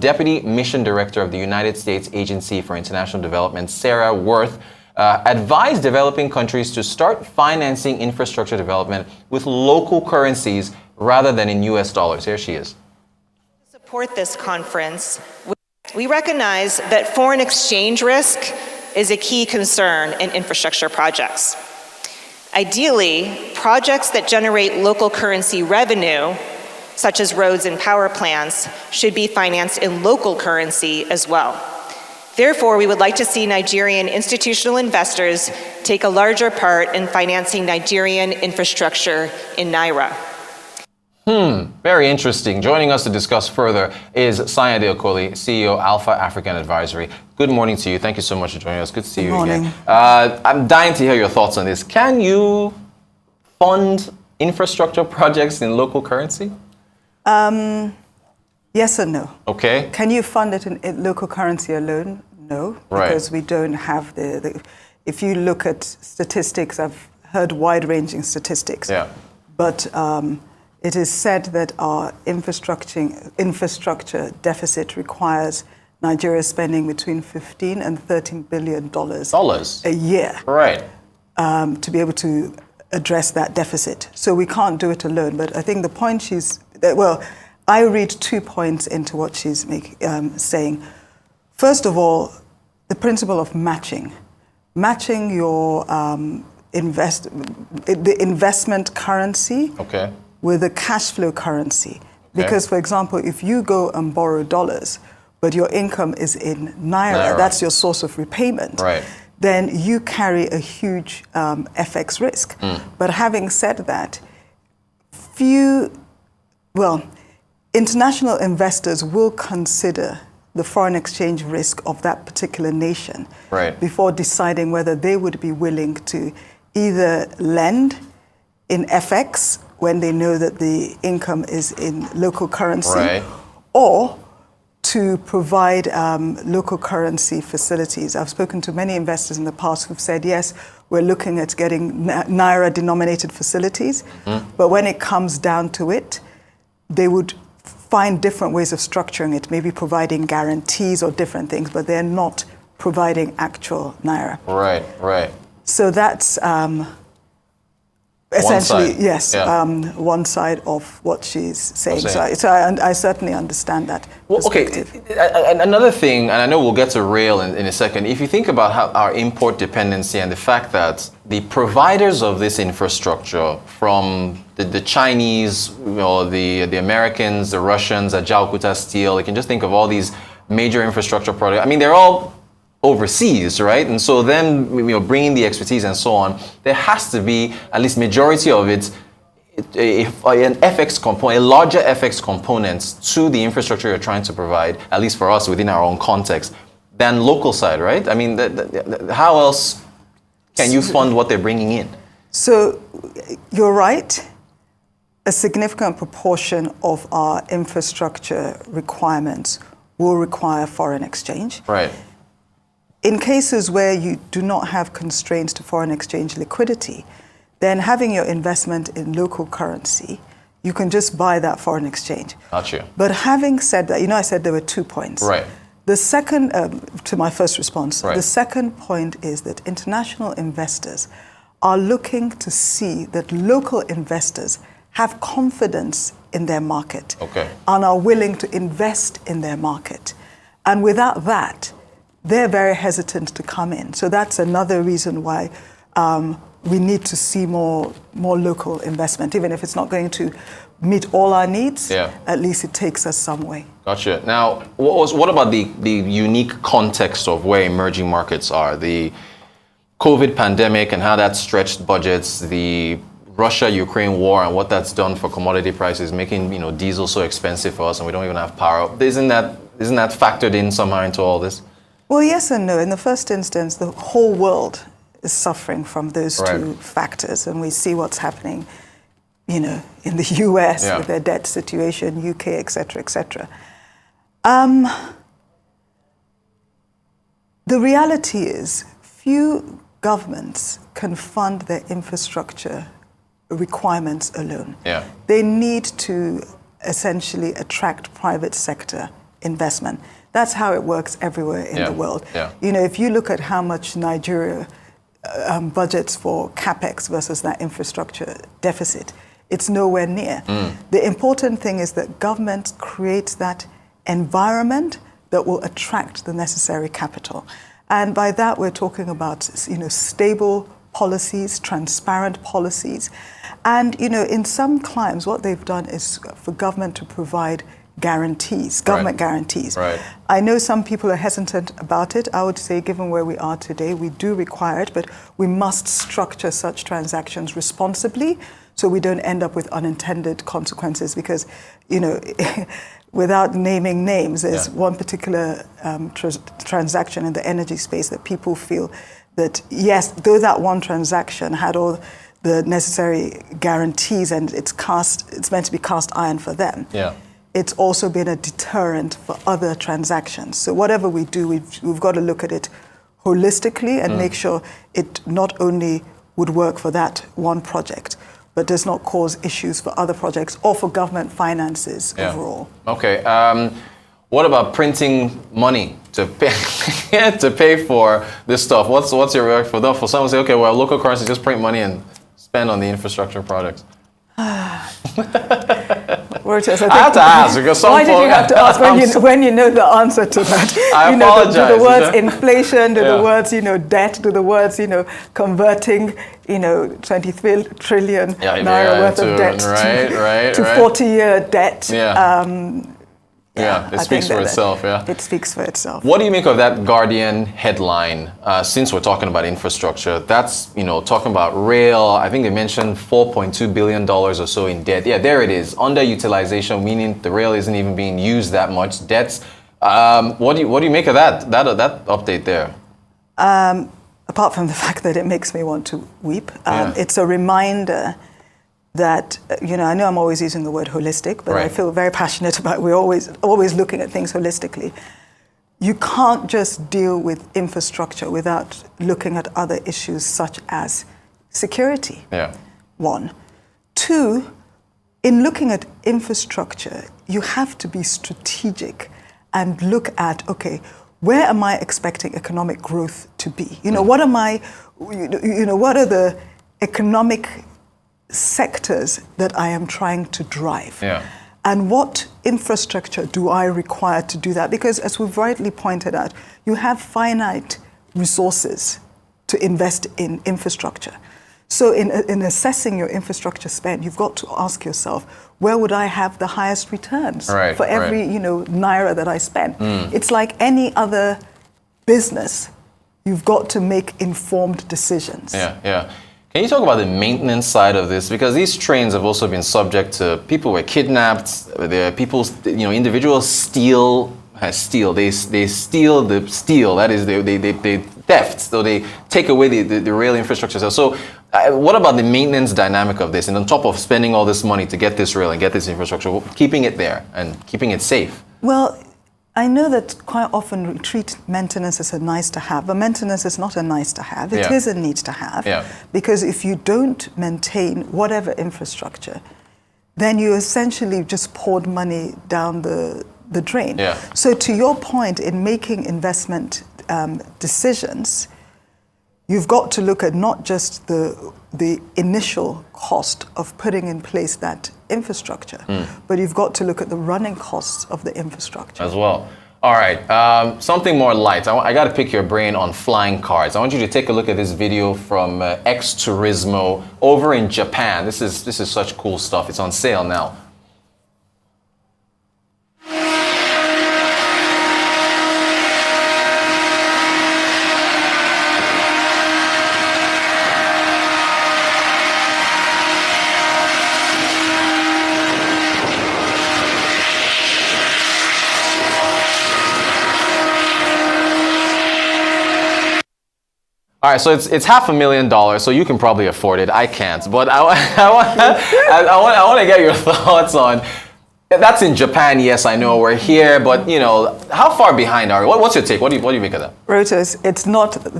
Deputy Mission Director of the United States Agency for International Development, Sarah Worth, advised developing countries to start financing infrastructure development with local currencies rather than in US dollars. Here she is. To support this conference, we recognize that foreign exchange risk is a key concern in infrastructure projects. Ideally, projects that generate local currency revenue, such as roads and power plants, should be financed in local currency as well. Therefore, we would like to see Nigerian institutional investors take a larger part in financing Nigerian infrastructure in Naira. Very interesting. Joining us to discuss further is Sanyade Okoli, CEO, Alpha African Advisory. Good morning to you. Thank you so much for joining us. Good to see you again. I'm dying to hear your thoughts on this. Can you fund infrastructure projects in local currency? Yes and no. Okay. Can you fund it in local currency alone? No, because we don't have if you look at statistics, I've heard wide-ranging statistics. Yeah. But it is said that our infrastructure deficit requires Nigeria spending between $15 and $13 billion a year. Right. To be able to address that deficit. So we can't do it alone. But I think the point I read 2 points into what she's saying. First of all, the principle of matching your the investment currency with the cash flow currency. Because, for example, if you go and borrow dollars, but your income is in Naira, that's your source of repayment, then you carry a huge FX risk. But having said that, international investors will consider the foreign exchange risk of that particular nation before deciding whether they would be willing to either lend in FX when they know that the income is in local currency, or to provide local currency facilities. I've spoken to many investors in the past who've said, yes, we're looking at getting Naira-denominated facilities, but when it comes down to it, they would find different ways of structuring it, maybe providing guarantees or different things, but they're not providing actual Naira. Right. So that's essentially, one side of what she's saying. So I certainly understand that perspective. And another thing, and I know we'll get to rail in a second, if you think about how our import dependency and the fact that the providers of this infrastructure, from the Chinese, the Americans, the Russians, Ajaokuta Steel, you can just think of all these major infrastructure projects. I mean, they're all overseas, right? And so then, bringing the expertise and so on, there has to be at least majority of it, an FX component, a larger FX component to the infrastructure you're trying to provide, at least for us within our own context, than local side, right? I mean, how else can you fund what they're bringing in? So you're right. A significant proportion of our infrastructure requirements will require foreign exchange. Right. In cases where you do not have constraints to foreign exchange liquidity, then having your investment in local currency, you can just buy that foreign exchange. Gotcha. But having said that, I said there were 2 points. Right. The second, to my first response, the second point is that international investors are looking to see that local investors have confidence in their market and are willing to invest in their market. And without that, they're very hesitant to come in. So that's another reason why we need to see more local investment. Even if it's not going to meet all our needs, at least it takes us some way. Gotcha. Now, what about the unique context of where emerging markets are? The COVID pandemic and how that stretched budgets, the Russia-Ukraine war and what that's done for commodity prices, making diesel so expensive for us, and we don't even have power. Isn't that factored in somehow into all this? Well, yes and no. In the first instance, the whole world is suffering from those two factors, and we see what's happening, in the US with their debt situation, UK, et cetera, et cetera. The reality is, few governments can fund their infrastructure requirements alone. Yeah. They need to essentially attract private sector investment. That's how it works everywhere in the world. Yeah. You know, if you look at how much Nigeria budgets for capex versus that infrastructure deficit, it's nowhere near. The important thing is that government creates that environment that will attract the necessary capital. And by that, we're talking about, you know, stable policies, transparent policies. And, you know, in some climes, what they've done is for government to provide guarantees, government guarantees. Right. I know some people are hesitant about it. I would say, given where we are today, we do require it, but we must structure such transactions responsibly so we don't end up with unintended consequences. Because, you know, without naming names, there's one particular transaction in the energy space that people feel that, yes, though that one transaction had all the necessary guarantees and it's meant to be cast iron for them. Yeah. It's also been a deterrent for other transactions. So whatever we do, we've got to look at it holistically and make sure it not only would work for that one project, but does not cause issues for other projects or for government finances overall. Okay. What about printing money to pay to pay for this stuff? What's your reaction for someone to say, okay, well, local currency, just print money and spend on the infrastructure projects? Reuters, I have to ask because some why did you have to ask when you know the answer to that? I apologize. Do the words inflation, do the words, debt, do the words, converting, 23 trillion naira worth of debt to 40-year debt. It speaks for itself, It speaks for itself. What do you make of that Guardian headline, since we're talking about infrastructure? That's, talking about rail. I think they mentioned $4.2 billion or so in debt. Yeah, there it is. Underutilization, meaning the rail isn't even being used that much. Debts. What do you make of that update there? Apart from the fact that it makes me want to weep, it's a reminder that, I know I'm always using the word holistic, but I feel very passionate about we're always looking at things holistically. You can't just deal with infrastructure without looking at other issues such as security. One. Two, in looking at infrastructure, you have to be strategic and look at, okay, where am I expecting economic growth to be? What are the economic sectors that I am trying to drive? And what infrastructure do I require to do that? Because as we've rightly pointed out, you have finite resources to invest in infrastructure. So in assessing your infrastructure spend, you've got to ask yourself, where would I have the highest returns for every naira that I spend? It's like any other business. You've got to make informed decisions. Can you talk about the maintenance side of this? Because these trains have also been subject to people were kidnapped. Individuals steal. They steal the steel. That is, they theft. So they take away the rail infrastructure. So what about the maintenance dynamic of this? And on top of spending all this money to get this rail and get this infrastructure, keeping it there and keeping it safe? Well, I know that quite often we treat maintenance as a nice to have, but maintenance is not a nice to have. It is a need to have. Because if you don't maintain whatever infrastructure, then you essentially just poured money down the drain. So to your point, in making investment decisions, you've got to look at not just the initial cost of putting in place that infrastructure, but you've got to look at the running costs of the infrastructure as well. All right, something more light. I got to pick your brain on flying cars. I want you to take a look at this video from Xturismo over in Japan. This is such cool stuff. It's on sale now. All right, so it's $500,000, so you can probably afford it. I can't, but I want to get your thoughts on. That's in Japan, yes, I know we're here, but how far behind are we? What's your take? What do you make of that? Reuters,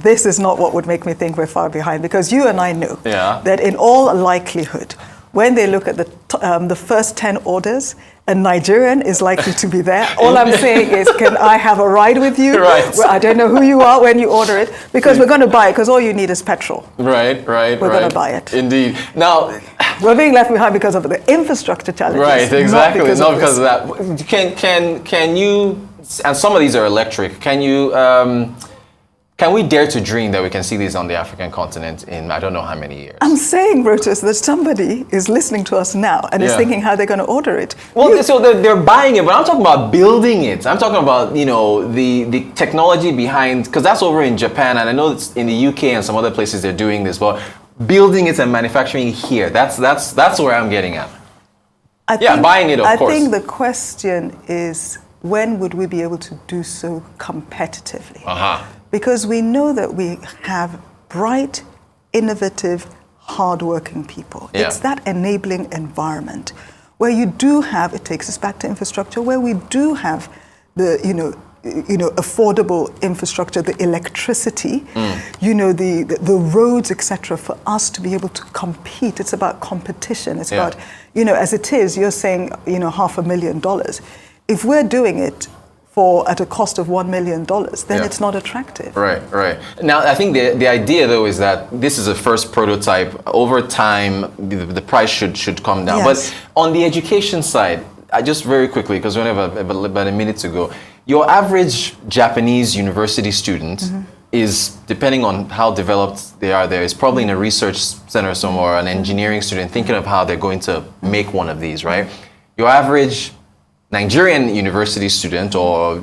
this is not what would make me think we're far behind, because you and I know that in all likelihood, when they look at the first 10 orders a Nigerian is likely to be there. All I'm saying is, can I have a ride with you? Right. Well, I don't know who you are when you order it, because we're going to buy it, because all you need is petrol. Right. We're going to buy it. Indeed. Now, we're being left behind because of the infrastructure challenges. Right, exactly. Not because of that. Can you, and some of these are electric, can we dare to dream that we can see these on the African continent in I don't know how many years? I'm saying, Rotus, that somebody is listening to us now and is thinking how they're going to order it. Well, so they're buying it, but I'm talking about building it. I'm talking about, the technology behind, because that's over in Japan, and I know it's in the UK and some other places they're doing this, but building it and manufacturing it here, that's where I'm getting at. Buying it, of course. I think the question is, when would we be able to do so competitively? Because we know that we have bright, innovative, hardworking people. Yeah. It's that enabling environment where you do have, it takes us back to infrastructure, where we do have the, affordable infrastructure, the electricity, the roads, etc., for us to be able to compete. It's about competition. It's about, as it is, you're saying, $500,000. If we're doing it at a cost of $1 million, then it's not attractive. Right. Now, I think the idea, though, is that this is a first prototype. Over time, the price should come down. Yes. But on the education side, just very quickly, because we only have about a minute to go, your average Japanese university student is, depending on how developed they are there, is probably in a research center somewhere, an engineering student, thinking of how they're going to make one of these, right? Your average Nigerian university student, or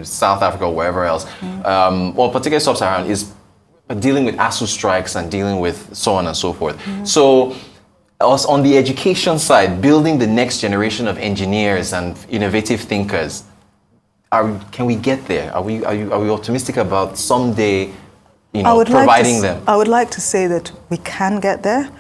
South Africa or wherever else, or particularly sub-Saharan, is dealing with ASU strikes and dealing with so on and so forth. So, us on the education side, building the next generation of engineers and innovative thinkers, can we get there? Are we optimistic about someday, providing them? I would like to say that we can get there.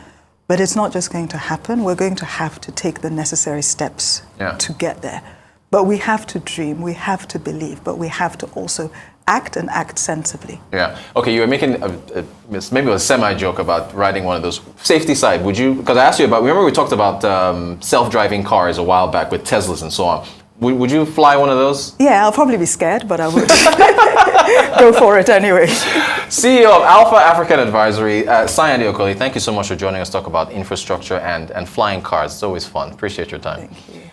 But it's not just going to happen. We're going to have to take the necessary steps to get there. But we have to dream, we have to believe, but we have to also act and act sensibly. Yeah. Okay, you were making maybe a semi-joke about riding one of those. Safety side, would you, because I asked you about, remember we talked about self-driving cars a while back with Teslas and so on. Would you fly one of those? Yeah, I'll probably be scared, but I would go for it anyway. CEO of Alpha African Advisory, Sanyade Okoli, thank you so much for joining us to talk about infrastructure and flying cars. It's always fun. Appreciate your time. Thank you.